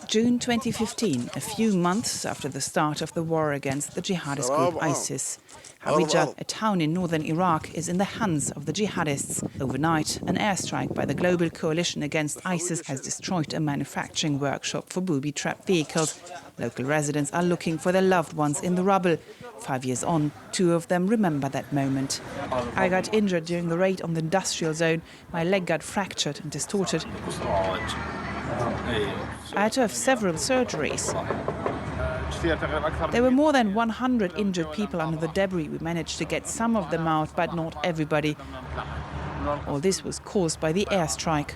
June 2015, a few months after the start of the war against the jihadist group ISIS. Hawija, a town in northern Iraq, is in the hands of the jihadists. Overnight, an airstrike by the global coalition against ISIS has destroyed a manufacturing workshop for booby-trapped vehicles. Local residents are looking for their loved ones in the rubble. 5 years on, 2 of them remember that moment. I got injured during the raid on the industrial zone. My leg got fractured and distorted. I had to have several surgeries. There were more than 100 injured people under the debris. We managed to get some of them out, but not everybody. All this was caused by the airstrike.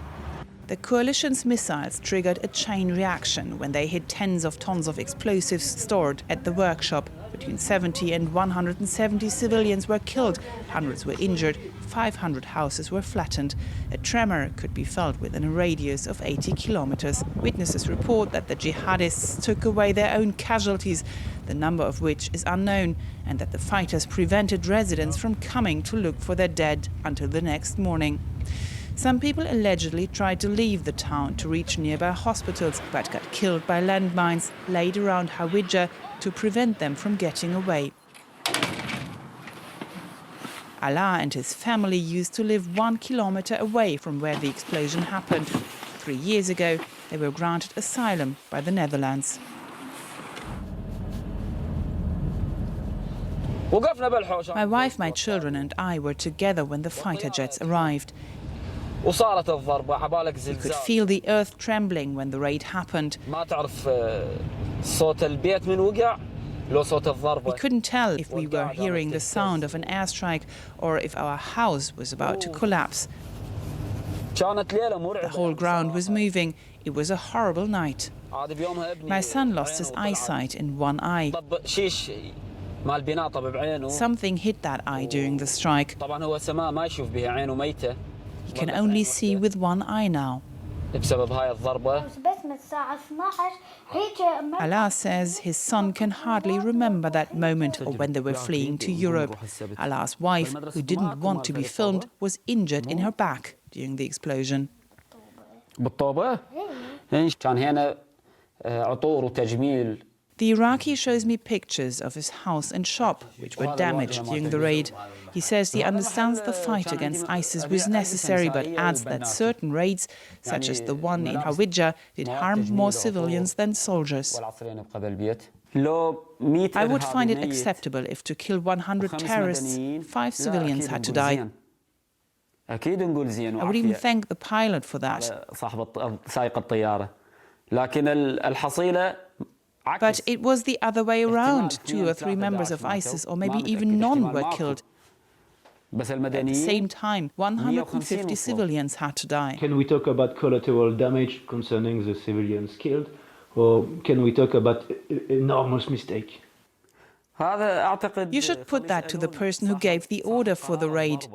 The coalition's missiles triggered a chain reaction when they hit tens of tons of explosives stored at the workshop. Between 70 and 170 civilians were killed, hundreds were injured, 500 houses were flattened. A tremor could be felt within a radius of 80 kilometers. Witnesses report that the jihadists took away their own casualties, the number of which is unknown, and that the fighters prevented residents from coming to look for their dead until the next morning. Some people allegedly tried to leave the town to reach nearby hospitals, but got killed by landmines laid around Hawija to prevent them from getting away. Alaa and his family used to live 1 kilometer away from where the explosion happened. 3 years ago, they were granted asylum by the Netherlands. My wife, my children and I were together when the fighter jets arrived. We could feel the earth trembling when the raid happened. We couldn't tell if we were hearing the sound of an airstrike or if our house was about to collapse. The whole ground was moving. It was a horrible night. My son lost his eyesight in one eye. Something hit that eye during the strike. He can only see with one eye now. Alaa says his son can hardly remember that moment or when they were fleeing to Europe. Alaa's wife, who didn't want to be filmed, was injured in her back during the explosion. The Iraqi shows me pictures of his house and shop, which were damaged during the raid. He says he understands the fight against ISIS was necessary, but adds that certain raids, such as the one in Hawija, did harm more civilians than soldiers. I would find it acceptable if to kill 100 terrorists, 5 civilians had to die. I would even thank the pilot for that. But it was the other way around. 2 or 3 members of ISIS, or maybe even none, were killed. At the same time, 150 civilians had to die. Can we talk about collateral damage concerning the civilians killed? Or can we talk about enormous mistake? You should put that to the person who gave the order for the raid.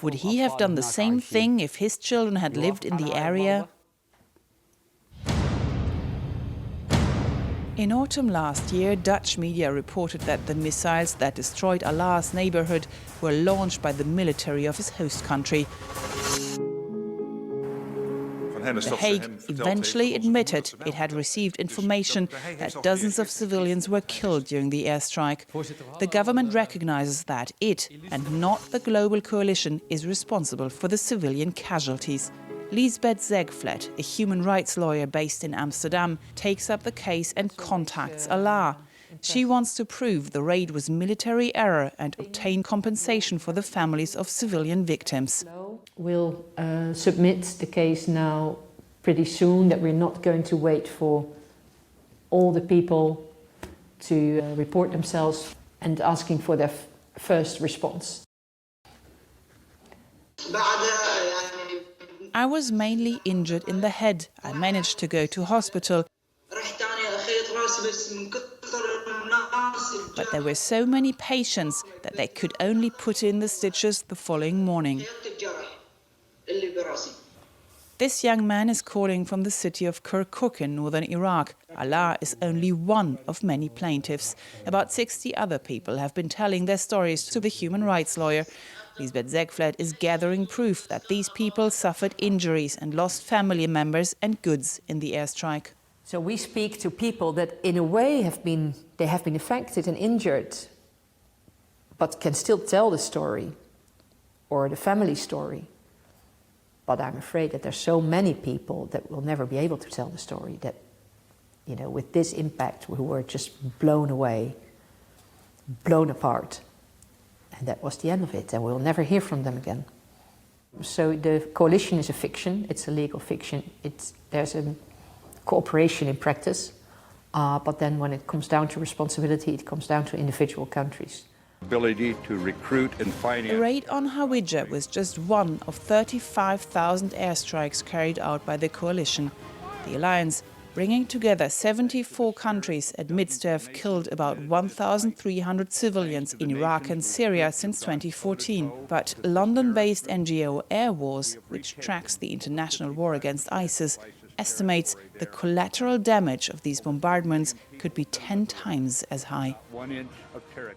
Would he have done the same thing if his children had lived in the area? In autumn last year, Dutch media reported that the missiles that destroyed Alaa's neighborhood were launched by the military of his host country. The Hague eventually admitted it had received information that dozens of civilians were killed during the airstrike. The government recognizes that it, and not the global coalition, is responsible for the civilian casualties. Liesbeth Zegvlet, a human rights lawyer based in Amsterdam, takes up the case and contacts Alaa. She wants to prove the raid was military error and obtain compensation for the families of civilian victims. We'll submit the case now pretty soon, that we're not going to wait for all the people to report themselves and asking for their first response. I was mainly injured in the head. I managed to go to hospital. But there were so many patients that they could only put in the stitches the following morning. This young man is calling from the city of Kirkuk in northern Iraq. Alaa is only one of many plaintiffs. About 60 other people have been telling their stories to the human rights lawyer. Liesbeth Zegvlet is gathering proof that these people suffered injuries and lost family members and goods in the airstrike. So we speak to people that in a way have been affected and injured, but can still tell the story or the family story. But I'm afraid that there's so many people that will never be able to tell the story, that, you know, with this impact, who were just blown away, blown apart. And that was the end of it, and we'll never hear from them again. So the coalition is a fiction, it's a legal fiction. There's a cooperation in practice, but then when it comes down to responsibility, it comes down to individual countries. Ability to recruit and finance. The raid on Hawija was just one of 35,000 airstrikes carried out by the coalition. The alliance, bringing together 74 countries, admits to have killed about 1,300 civilians in Iraq and Syria since 2014. But London-based NGO Air Wars, which tracks the international war against ISIS, estimates the collateral damage of these bombardments could be 10 times as high. 1 inch of territory.